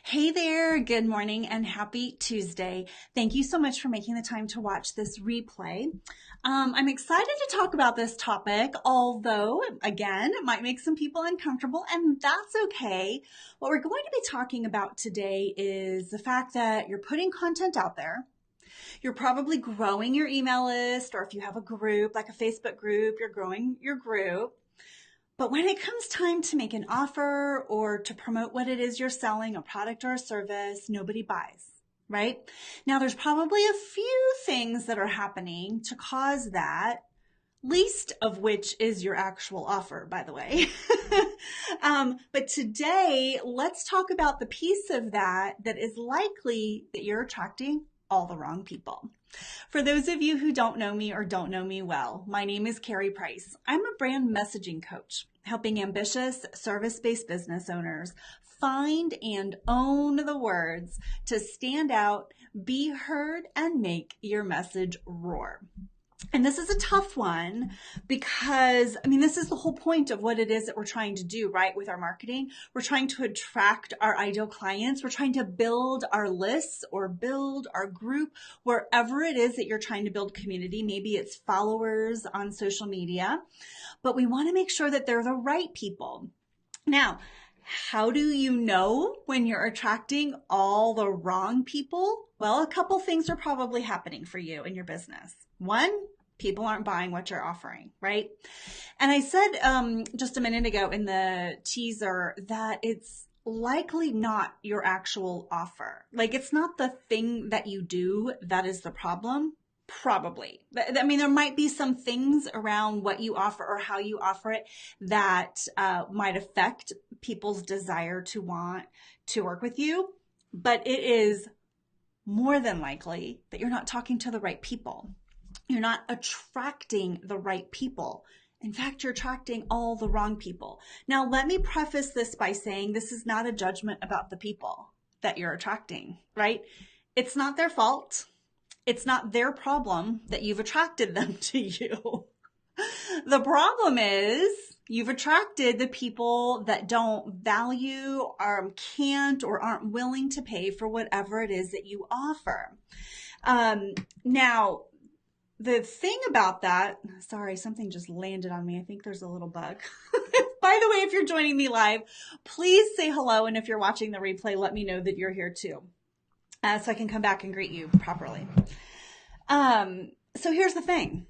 Hey there, good morning and happy Tuesday. Thank you so much for making the time to watch this replay. I'm excited to talk about this topic, although, again, it might make some people uncomfortable, and that's okay. What we're going to be talking about today is the fact that you're putting content out there. You're probably growing your email list, or if you have a group, like a Facebook group, you're growing your group. But when it comes time to make an offer or to promote what it is you're selling, a product or a service, nobody buys, right? Now, there's probably a few things that are happening to cause that, least of which is your actual offer, by the way. But today, let's talk about the piece of that is likely that you're attracting all the wrong people. For those of you who don't know me or don't know me well, my name is Carrie Price. I'm a brand messaging coach, helping ambitious service-based business owners find and own the words to stand out, be heard, and make your message roar. And this is a tough one because, this is the whole point of what it is that we're trying to do, right? With our marketing, we're trying to attract our ideal clients. We're trying to build our lists or build our group, wherever it is that you're trying to build community. Maybe it's followers on social media, but we want to make sure that they're the right people. Now, how do you know when you're attracting all the wrong people? Well, a couple things are probably happening for you in your business. One, people aren't buying what you're offering, right? And I said just a minute ago in the teaser that it's likely not your actual offer. Like, it's not the thing that you do that is the problem. Probably. There might be some things around what you offer or how you offer it that might affect people's desire to want to work with you, but it is more than likely that you're not talking to the right people. You're not attracting the right people. In fact, you're attracting all the wrong people. Now, let me preface this by saying this is not a judgment about the people that you're attracting, right? It's not their fault. It's not their problem that you've attracted them to you. The problem is you've attracted the people that don't value or can't or aren't willing to pay for whatever it is that you offer. Now, the thing about that, sorry, something just landed on me. I think there's a little bug. By the way, if you're joining me live, please say hello. And if you're watching the replay, let me know that you're here too, so I can come back and greet you properly. So here's the thing.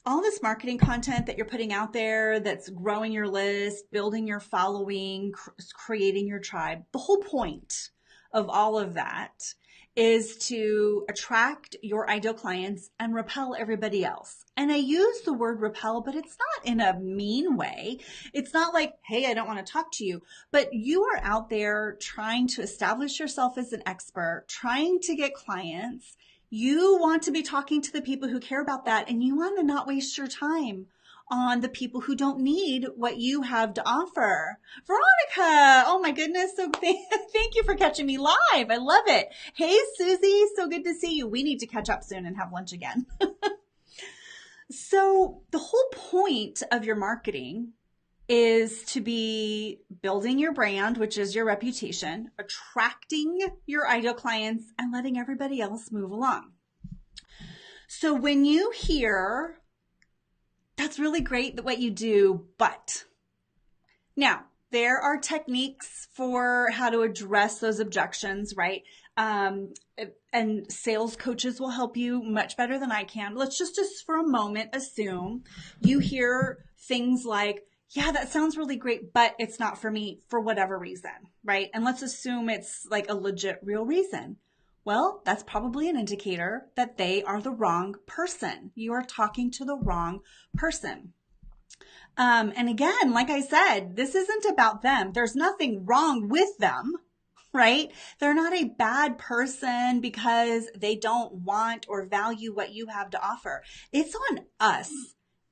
All this marketing content that you're putting out there that's growing your list, building your following, creating your tribe, the whole point of all of that is to attract your ideal clients and repel everybody else. And I use the word repel, but it's not in a mean way. It's not like, hey, I don't want to talk to you, but you are out there trying to establish yourself as an expert, trying to get clients. You want to be talking to the people who care about that, and you want to not waste your time on the people who don't need what you have to offer. Veronica, oh my goodness. So thank you for catching me live. I love it. Hey, Susie, so good to see you. We need to catch up soon and have lunch again. So the whole point of your marketing is to be building your brand, which is your reputation, attracting your ideal clients, and letting everybody else move along. So when you hear, that's really great what you do, but now there are techniques for how to address those objections, right? And sales coaches will help you much better than I can. Let's just for a moment assume you hear things like, yeah, that sounds really great, but it's not for me for whatever reason, right? And let's assume it's like a legit real reason. Well, that's probably an indicator that they are the wrong person. You are talking to the wrong person. And again, like I said, this isn't about them. There's nothing wrong with them, right? They're not a bad person because they don't want or value what you have to offer. It's on us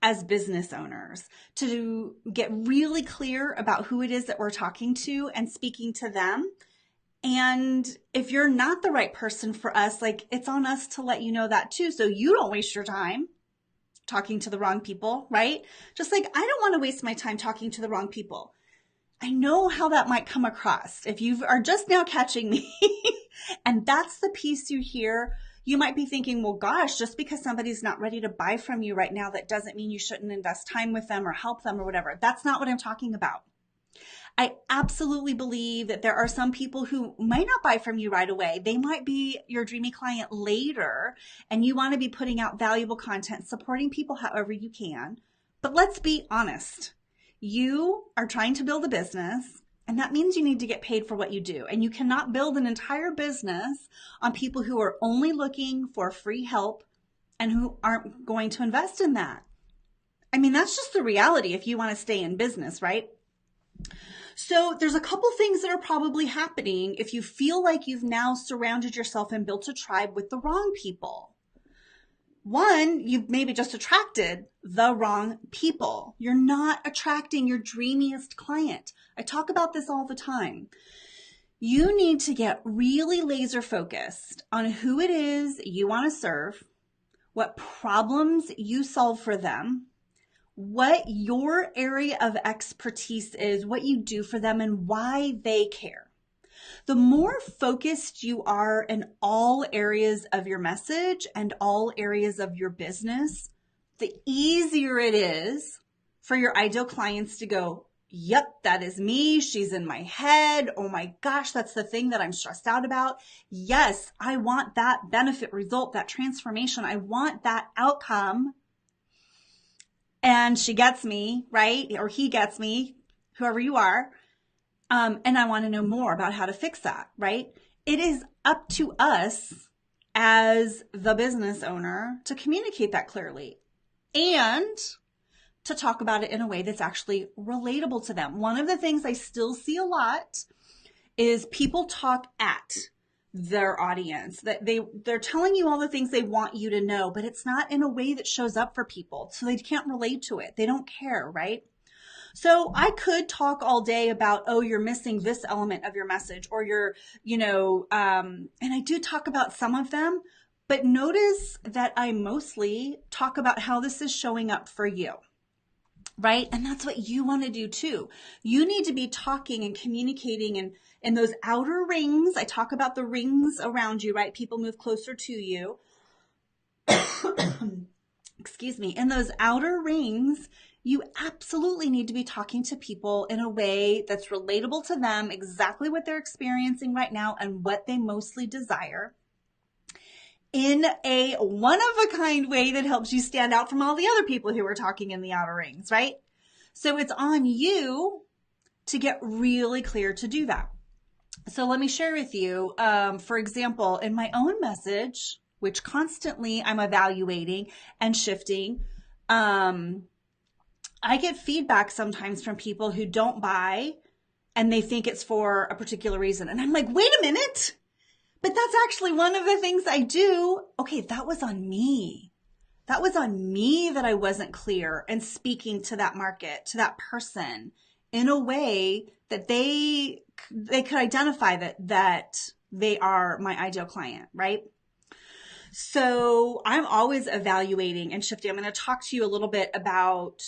as business owners to get really clear about who it is that we're talking to and speaking to them. And if you're not the right person for us, like, it's on us to let you know that too, so you don't waste your time talking to the wrong people, right? Just like I don't want to waste my time talking to the wrong people. I know how that might come across. If you are just now catching me and that's the piece you hear, you might be thinking, well, gosh, just because somebody's not ready to buy from you right now, that doesn't mean you shouldn't invest time with them or help them or whatever. That's not what I'm talking about. I absolutely believe that there are some people who might not buy from you right away. They might be your dreamy client later, and you want to be putting out valuable content, supporting people however you can. But let's be honest. You are trying to build a business, and that means you need to get paid for what you do. And you cannot build an entire business on people who are only looking for free help and who aren't going to invest in that. I mean, that's just the reality if you want to stay in business, right? So there's a couple things that are probably happening if you feel like you've now surrounded yourself and built a tribe with the wrong people. One, you've maybe just attracted the wrong people. You're not attracting your dreamiest client. I talk about this all the time. You need to get really laser focused on who it is you want to serve, what problems you solve for them, what your area of expertise is, what you do for them, and why they care. The more focused you are in all areas of your message and all areas of your business, the easier it is for your ideal clients to go, yep, that is me. She's in my head. Oh my gosh, that's the thing that I'm stressed out about. Yes, I want that benefit result, that transformation. I want that outcome. And she gets me, right? Or he gets me, whoever you are. And I want to know more about how to fix that, right? It is up to us as the business owner to communicate that clearly and to talk about it in a way that's actually relatable to them. One of the things I still see a lot is people talk at their audience, that they're telling you all the things they want you to know, but it's not in a way that shows up for people. So they can't relate to it. They don't care, right? So I could talk all day about, oh, you're missing this element of your message, or you're, and I do talk about some of them, but notice that I mostly talk about how this is showing up for you, right? And that's what you want to do too. You need to be talking and communicating and in those outer rings. I talk about the rings around you, right? People move closer to you. Excuse me. In those outer rings, you absolutely need to be talking to people in a way that's relatable to them, exactly what they're experiencing right now and what they mostly desire, in a one-of-a-kind way that helps you stand out from all the other people who are talking in the outer rings, right? So it's on you to get really clear to do that. So let me share with you, for example, in my own message, which constantly I'm evaluating and shifting, I get feedback sometimes from people who don't buy and they think it's for a particular reason. And I'm like, wait a minute, but that's actually one of the things I do. Okay, that was on me. That was on me that I wasn't clear and speaking to that market, to that person in a way that they could identify that they are my ideal client, right? So I'm always evaluating and shifting. I'm going to talk to you a little bit about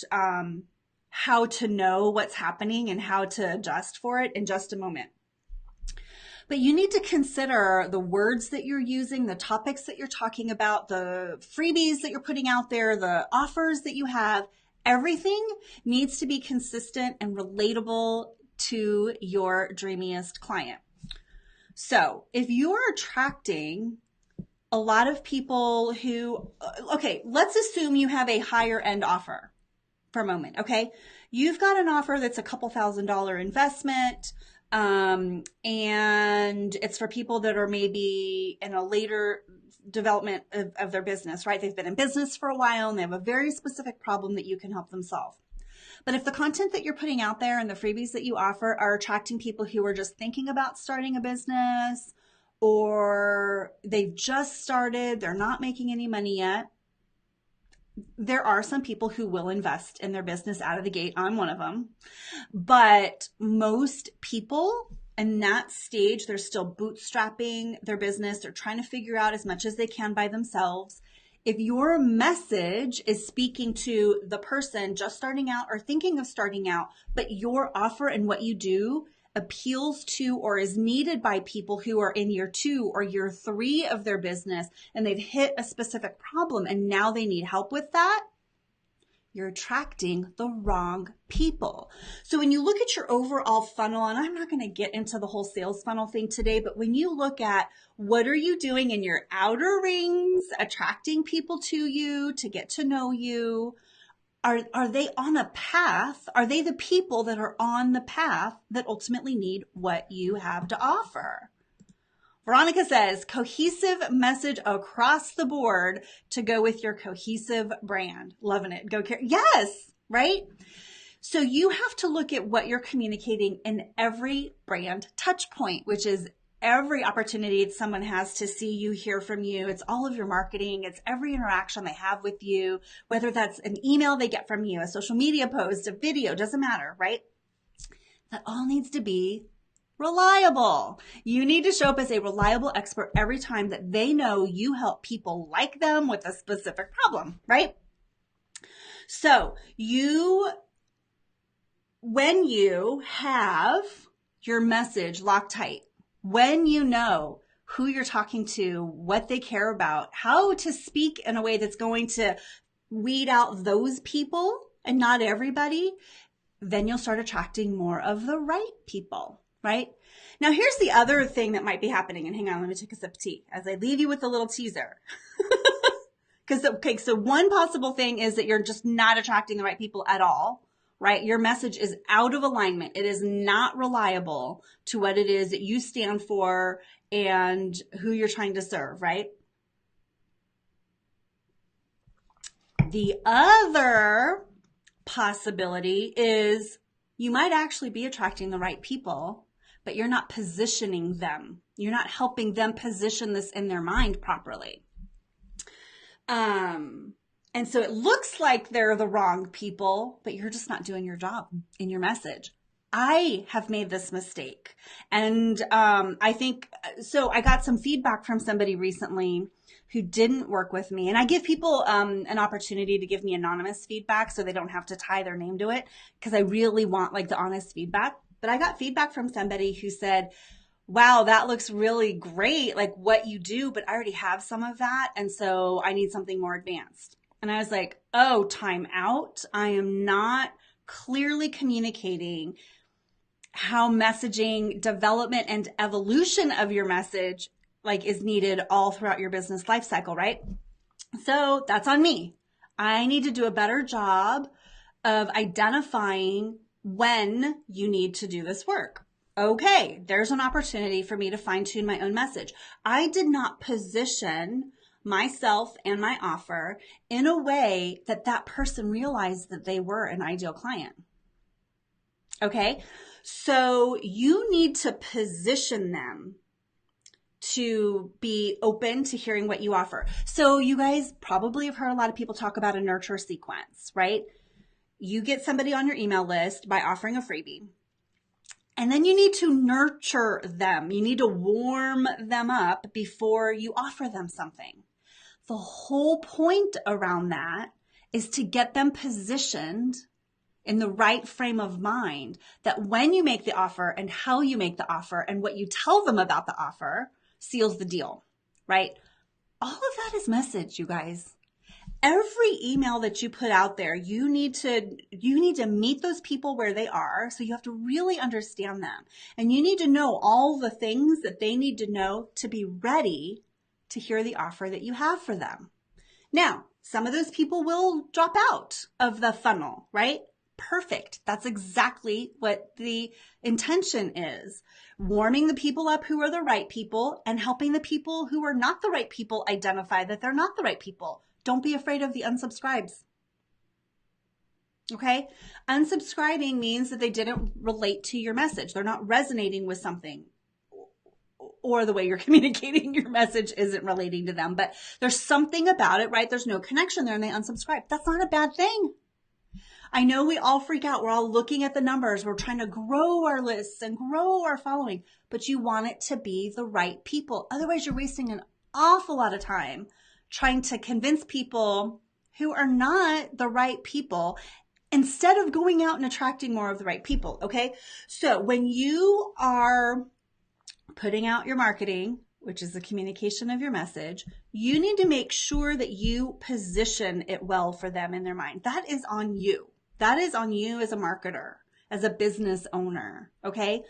how to know what's happening and how to adjust for it in just a moment. But you need to consider the words that you're using, the topics that you're talking about, the freebies that you're putting out there, the offers that you have. Everything needs to be consistent and relatable to your dreamiest client. So if you're attracting a lot of people who, okay, let's assume you have a higher end offer for a moment, okay? You've got an offer that's a couple $1,000 investment, and it's for people that are maybe in a later development of their business, right? They've been in business for a while and they have a very specific problem that you can help them solve. But if the content that you're putting out there and the freebies that you offer are attracting people who are just thinking about starting a business, or they've just started, they're not making any money yet, there are some people who will invest in their business out of the gate. I'm one of them. But most people in that stage, they're still bootstrapping their business. They're trying to figure out as much as they can by themselves. If your message is speaking to the person just starting out or thinking of starting out, but your offer and what you do appeals to or is needed by people who are in year 2 or year 3 of their business, and they've hit a specific problem and now they need help with that, you're attracting the wrong people. So when you look at your overall funnel, and I'm not going to get into the whole sales funnel thing today, but when you look at what are you doing in your outer rings, attracting people to you to get to know you, are they on a path? Are they the people that are on the path that ultimately need what you have to offer? Veronica says, cohesive message across the board to go with your cohesive brand. Loving it. Go care. Yes, right? So you have to look at what you're communicating in every brand touch point, which is every opportunity that someone has to see you, hear from you. It's all of your marketing. It's every interaction they have with you, whether that's an email they get from you, a social media post, a video, doesn't matter, right? That all needs to be reliable. You need to show up as a reliable expert every time that they know you help people like them with a specific problem, right? So when you have your message locked tight, when you know who you're talking to, what they care about, how to speak in a way that's going to weed out those people and not everybody, then you'll start attracting more of the right people, right? Now, here's the other thing that might be happening. And hang on, let me take a sip of tea as I leave you with a little teaser. So one possible thing is that you're just not attracting the right people at all, right? Your message is out of alignment. It is not reliable to what it is that you stand for and who you're trying to serve, right? The other possibility is you might actually be attracting the right people, but you're not positioning them. You're not helping them position this in their mind properly. And so it looks like they're the wrong people, but you're just not doing your job in your message. I have made this mistake. And I think, so I got some feedback from somebody recently who didn't work with me. And I give people an opportunity to give me anonymous feedback so they don't have to tie their name to it, because I really want like the honest feedback. But I got feedback from somebody who said, wow, that looks really great, like what you do, but I already have some of that. And so I need something more advanced. And I was like, oh, time out. I am not clearly communicating how messaging development and evolution of your message like is needed all throughout your business life cycle, right? So that's on me. I need to do a better job of identifying when you need to do this work. Okay, there's an opportunity for me to fine tune my own message. I did not position myself and my offer in a way that that person realized that they were an ideal client. Okay, so you need to position them to be open to hearing what you offer. So you guys probably have heard a lot of people talk about a nurture sequence, right? You get somebody on your email list by offering a freebie. And then you need to nurture them. You need to warm them up before you offer them something. The whole point around that is to get them positioned in the right frame of mind, that when you make the offer and how you make the offer and what you tell them about the offer seals the deal, right? All of that is message, you guys. Every email that you put out there, you need to meet those people where they are. So you have to really understand them. And you need to know all the things that they need to know to be ready to hear the offer that you have for them. Now, some of those people will drop out of the funnel, right? Perfect. That's exactly what the intention is. Warming the people up who are the right people and helping the people who are not the right people identify that they're not the right people. Don't be afraid of the unsubscribes. Okay? Unsubscribing means that they didn't relate to your message. They're not resonating with something, or the way you're communicating your message isn't relating to them, but there's something about it, right? There's no connection there and they unsubscribe. That's not a bad thing. I know we all freak out. We're all looking at the numbers. We're trying to grow our lists and grow our following, but you want it to be the right people. Otherwise, you're wasting an awful lot of time trying to convince people who are not the right people instead of going out and attracting more of the right people. Okay. So when you are putting out your marketing, which is the communication of your message, you need to make sure that you position it well for them in their mind. That is on you. That is on you as a marketer, as a business owner. Okay.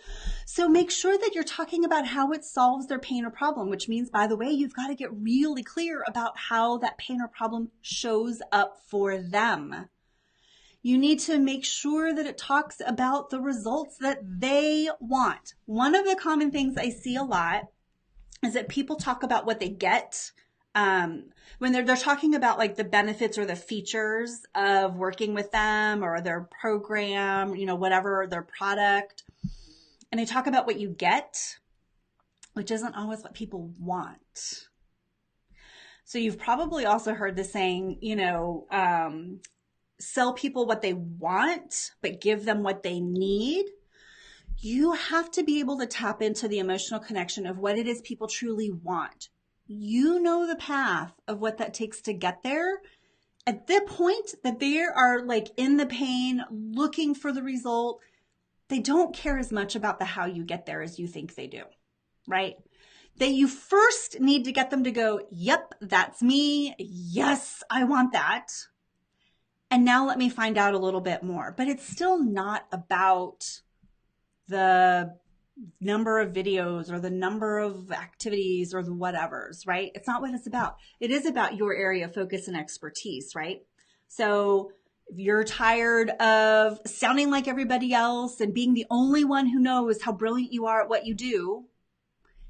So make sure that you're talking about how it solves their pain or problem, which means, by the way, you've got to get really clear about how that pain or problem shows up for them. You need to make sure that it talks about the results that they want. One of the common things I see a lot is that people talk about what they get when they're talking about like the benefits or the features of working with them or their program, whatever, their product. And they talk about what you get, which isn't always what people want. So you've probably also heard the saying, sell people what they want, but give them what they need. You have to be able to tap into the emotional connection of what it is people truly want. You know the path of what that takes to get there. At the point that they are like in the pain, looking for the result, they don't care as much about the how you get there as you think they do, right? That you first need to get them to go, yep, that's me. Yes, I want that. And now let me find out a little bit more. But it's still not about the number of videos or the number of activities or the whatevers, right? It's not what it's about. It is about your area of focus and expertise, right? So if you're tired of sounding like everybody else and being the only one who knows how brilliant you are at what you do,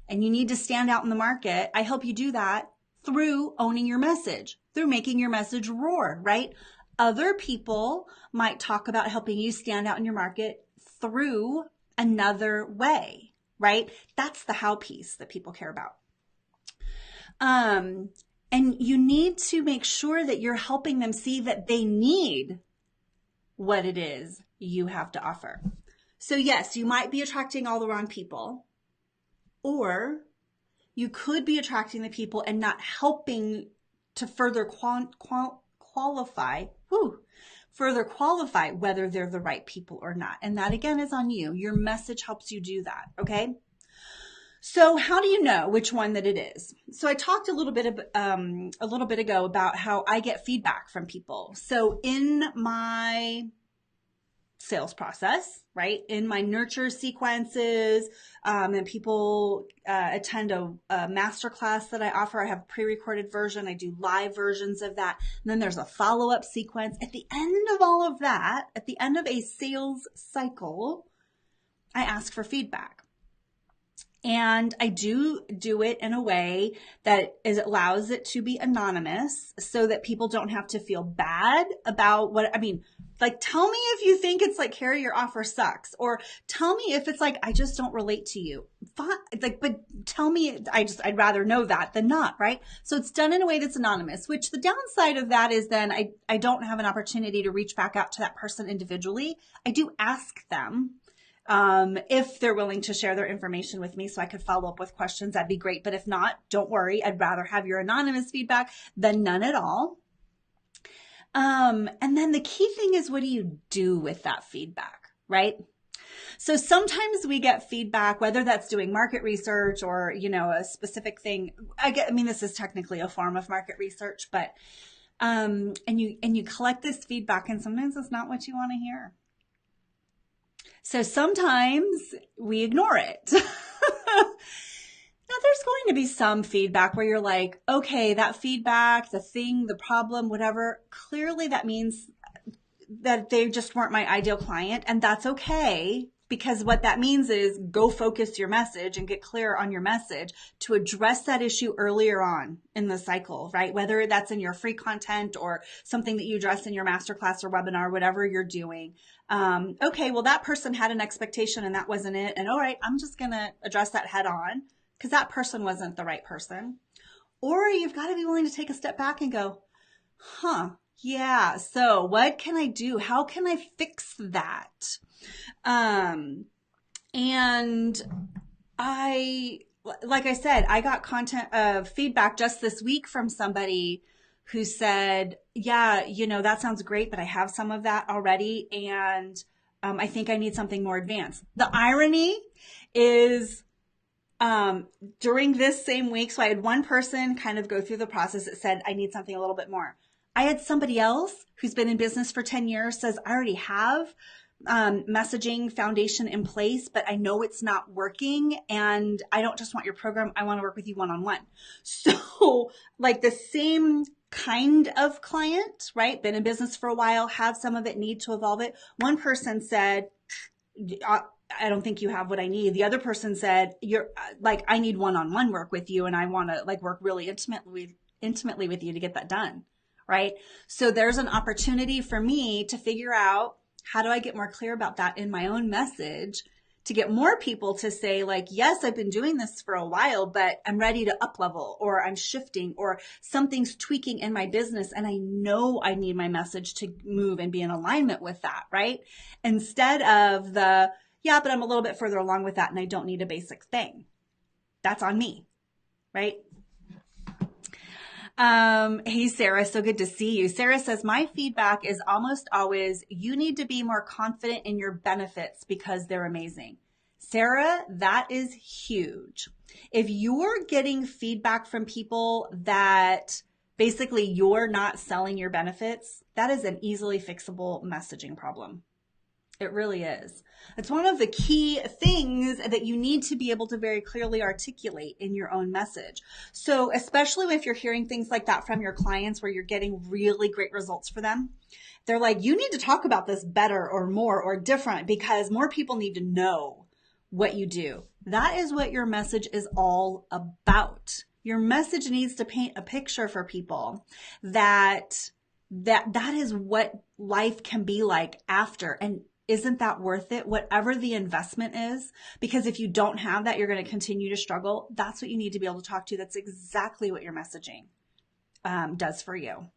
and you need to stand out in the market, I help you do that through owning your message, through making your message roar, right? Other people might talk about helping you stand out in your market through another way, right? That's the how piece that people care about. And you need to make sure that you're helping them see that they need what it is you have to offer. So yes, you might be attracting all the wrong people, or you could be attracting the people and not helping to further qualify whether they're the right people or not. And that again is on you. Your message helps you do that. Okay. So how do you know which one that it is? So I talked a little bit ago about how I get feedback from people. So in my sales process, right, in my nurture sequences, and people attend a masterclass that I offer. I have a pre-recorded version. I do live versions of that. And then there's a follow-up sequence. At the end of all of that, at the end of a sales cycle, I ask for feedback. And I do it in a way that allows it to be anonymous so that people don't have to feel bad about like, tell me if you think it's like, Carrie, your offer sucks, or tell me if it's like, I just don't relate to you. Like, but tell me, I'd rather know that than not, right? So it's done in a way that's anonymous, which the downside of that is then I don't have an opportunity to reach back out to that person individually. I do ask them if they're willing to share their information with me so I could follow up with questions. That'd be great. But if not, don't worry. I'd rather have your anonymous feedback than none at all. And then the key thing is, what do you do with that feedback, right? So sometimes we get feedback, whether that's doing market research or, a specific thing. This is technically a form of market research, but, and you collect this feedback, and sometimes it's not what you want to hear. So sometimes we ignore it. Now, there's going to be some feedback where you're like, okay, that feedback, the thing, the problem, whatever, clearly that means that they just weren't my ideal client. And that's okay, because what that means is go focus your message and get clear on your message to address that issue earlier on in the cycle, right? Whether that's in your free content or something that you address in your masterclass or webinar, whatever you're doing. Okay, well, that person had an expectation and that wasn't it. And all right, I'm just going to address that head on, because that person wasn't the right person. Or you've got to be willing to take a step back and go, yeah, so what can I do? How can I fix that? And I like I said, I got feedback just this week from somebody who said, yeah, that sounds great, but I have some of that already. And I think I need something more advanced. The irony is, during this same week, so I had one person kind of go through the process that said, I need something a little bit more. I had somebody else who's been in business for 10 years says, I already have messaging foundation in place, but I know it's not working and I don't just want your program. I want to work with you one-on-one. So like the same kind of client, right? Been in business for a while, have some of it, need to evolve it. One person said, I don't think you have what I need. The other person said, you're like, I need one-on-one work with you and I want to like work really intimately with you to get that done. Right. So there's an opportunity for me to figure out, how do I get more clear about that in my own message to get more people to say like, yes, I've been doing this for a while, but I'm ready to up level, or I'm shifting, or something's tweaking in my business. And I know I need my message to move and be in alignment with that. Right. Instead of yeah, but I'm a little bit further along with that and I don't need a basic thing. That's on me. Right. Hey, Sarah, so good to see you. Sarah says, my feedback is almost always, you need to be more confident in your benefits because they're amazing. Sarah, that is huge. If you're getting feedback from people that basically you're not selling your benefits, that is an easily fixable messaging problem. It really is. It's one of the key things that you need to be able to very clearly articulate in your own message. So especially if you're hearing things like that from your clients where you're getting really great results for them, they're like, you need to talk about this better or more or different because more people need to know what you do. That is what your message is all about. Your message needs to paint a picture for people that is what life can be like after. And isn't that worth it? Whatever the investment is, because if you don't have that, you're going to continue to struggle. That's what you need to be able to talk to. That's exactly what your messaging does for you.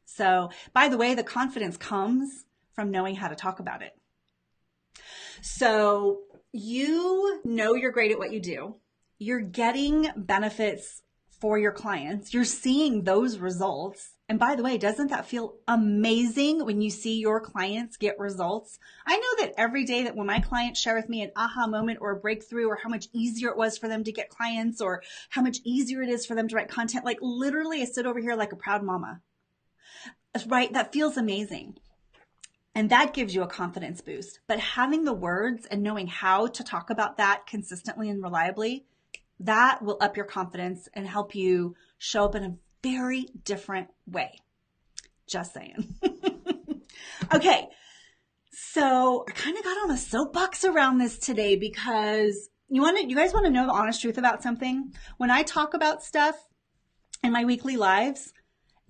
So by the way, the confidence comes from knowing how to talk about it. So you know you're great at what you do. You're getting benefits for your clients. You're seeing those results. And by the way, doesn't that feel amazing when you see your clients get results? I know that every day that when my clients share with me an aha moment or a breakthrough or how much easier it was for them to get clients or how much easier it is for them to write content, like literally I sit over here like a proud mama, right? That feels amazing. And that gives you a confidence boost. But having the words and knowing how to talk about that consistently and reliably, that will up your confidence and help you show up in a very different way. Just saying. Okay. So I kind of got on a soapbox around this today because you guys want to know the honest truth about something? When I talk about stuff in my weekly lives,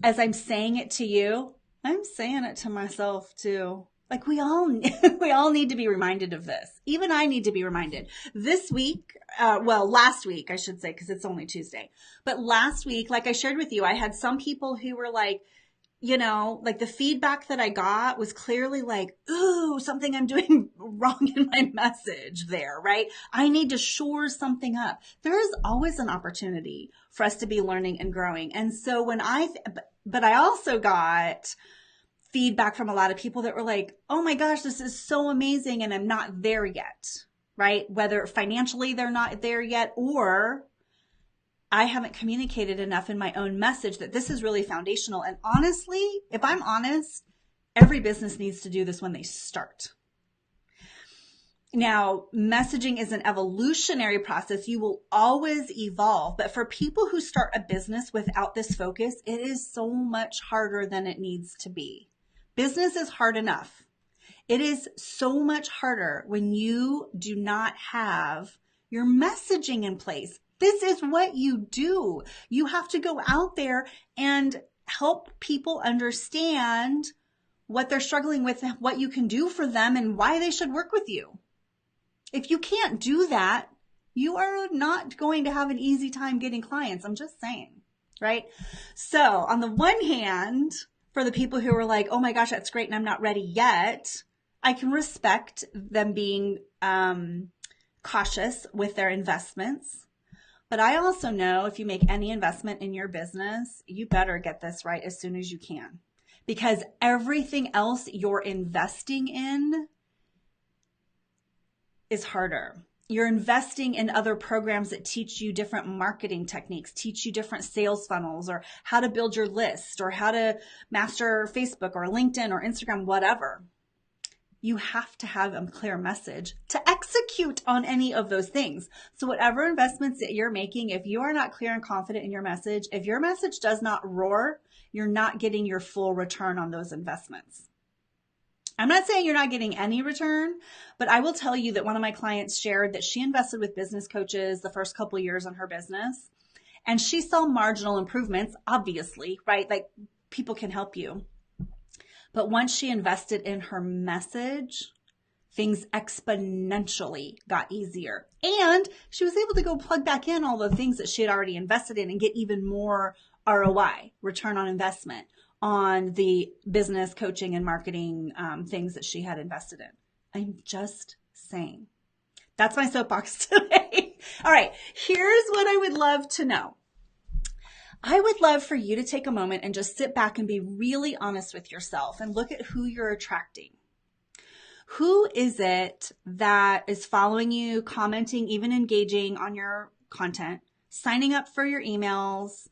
as I'm saying it to you, I'm saying it to myself too. Like we all need to be reminded of this. Even I need to be reminded. This week, last week, I should say, because it's only Tuesday. But last week, like I shared with you, I had some people who were like, like the feedback that I got was clearly like, ooh, something I'm doing wrong in my message there, right? I need to shore something up. There is always an opportunity for us to be learning and growing. And so but I also got feedback from a lot of people that were like, oh my gosh, this is so amazing. And I'm not there yet, right? Whether financially they're not there yet, or I haven't communicated enough in my own message that this is really foundational. And honestly, if I'm honest, every business needs to do this when they start. Now, messaging is an evolutionary process. You will always evolve. But for people who start a business without this focus, it is so much harder than it needs to be. Business is hard enough. It is so much harder when you do not have your messaging in place. This is what you do. You have to go out there and help people understand what they're struggling with, what you can do for them, and why they should work with you. If you can't do that, you are not going to have an easy time getting clients. I'm just saying, right? So on the one hand, for the people who are like, oh my gosh, that's great and I'm not ready yet, I can respect them being cautious with their investments. But I also know if you make any investment in your business, you better get this right as soon as you can, because everything else you're investing in is harder. You're investing in other programs that teach you different marketing techniques, teach you different sales funnels, or how to build your list, or how to master Facebook or LinkedIn or Instagram, whatever. You have to have a clear message to execute on any of those things. So whatever investments that you're making, if you are not clear and confident in your message, if your message does not roar, you're not getting your full return on those investments. I'm not saying you're not getting any return, but I will tell you that one of my clients shared that she invested with business coaches the first couple of years on her business, and she saw marginal improvements, obviously, right? Like, people can help you. But once she invested in her message, things exponentially got easier. And she was able to go plug back in all the things that she had already invested in and get even more ROI, return on investment, on the business coaching and marketing things that she had invested in. I'm just saying. That's my soapbox today. All right, here's what I would love to know. I would love for you to take a moment and just sit back and be really honest with yourself and look at who you're attracting. Who is it that is following you, commenting, even engaging on your content, signing up for your emails,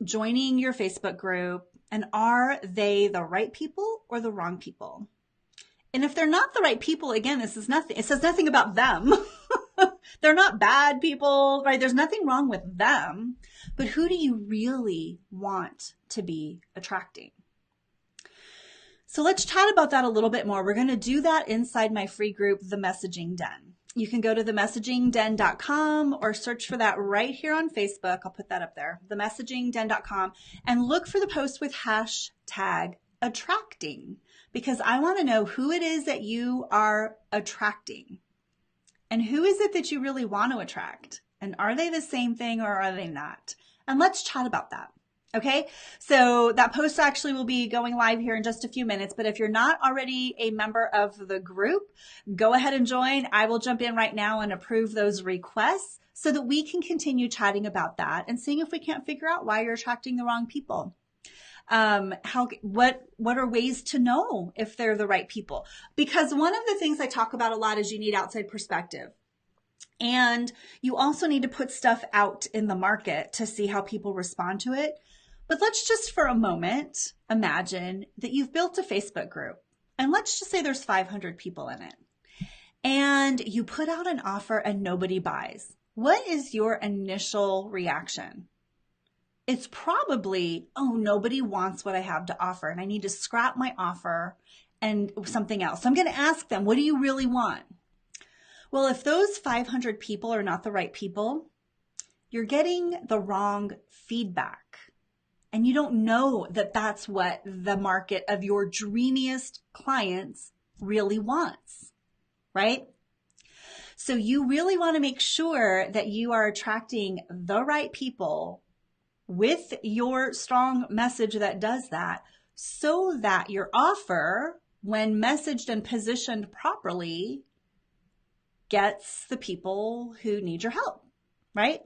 joining your Facebook group, and are they the right people or the wrong people? And if they're not the right people, again, it says nothing about them. They're not bad people, right? There's nothing wrong with them, but who do you really want to be attracting? So let's chat about that a little bit more. We're going to do that inside my free group, The Messaging Den. You can go to themessagingden.com or search for that right here on Facebook. I'll put that up there, themessagingden.com, and look for the post with hashtag attracting, because I want to know who it is that you are attracting and who is it that you really want to attract, and are they the same thing or are they not? And let's chat about that. Okay, so that post actually will be going live here in just a few minutes, but if you're not already a member of the group, go ahead and join. I will jump in right now and approve those requests so that we can continue chatting about that and seeing if we can't figure out why you're attracting the wrong people. What are ways to know if they're the right people? Because one of the things I talk about a lot is you need outside perspective. And you also need to put stuff out in the market to see how people respond to it. But let's just for a moment imagine that you've built a Facebook group, and let's just say there's 500 people in it, and you put out an offer and nobody buys. What is your initial reaction? It's probably, oh, nobody wants what I have to offer and I need to scrap my offer and something else. So I'm going to ask them, what do you really want? Well, if those 500 people are not the right people, you're getting the wrong feedback. And you don't know that that's what the market of your dreamiest clients really wants, right? So you really want to make sure that you are attracting the right people with your strong message that does that, so that your offer, when messaged and positioned properly, gets the people who need your help, right?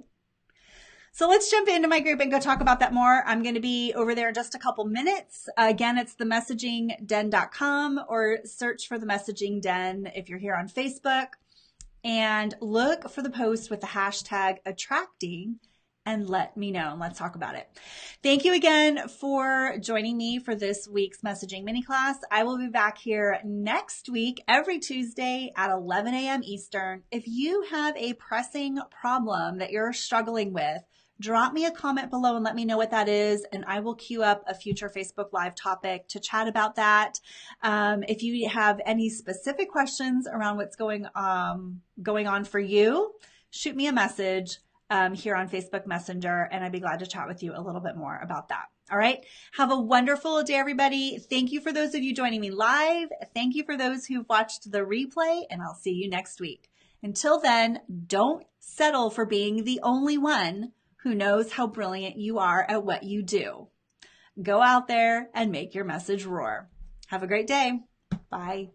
So let's jump into my group and go talk about that more. I'm going to be over there in just a couple minutes. Again, it's themessagingden.com, or search for The Messaging Den if you're here on Facebook, and look for the post with the hashtag attracting and let me know. Let's talk about it. Thank you again for joining me for this week's messaging mini class. I will be back here next week, every Tuesday at 11 a.m. Eastern. If you have a pressing problem that you're struggling with, drop me a comment below and let me know what that is, and I will queue up a future Facebook Live topic to chat about that. If you have any specific questions around what's going on for you, shoot me a message here on Facebook Messenger, and I'd be glad to chat with you a little bit more about that. All right. Have a wonderful day, everybody. Thank you for those of you joining me live. Thank you for those who've watched the replay, and I'll see you next week. Until then, don't settle for being the only one who knows how brilliant you are at what you do. Go out there and make your message roar. Have a great day. Bye.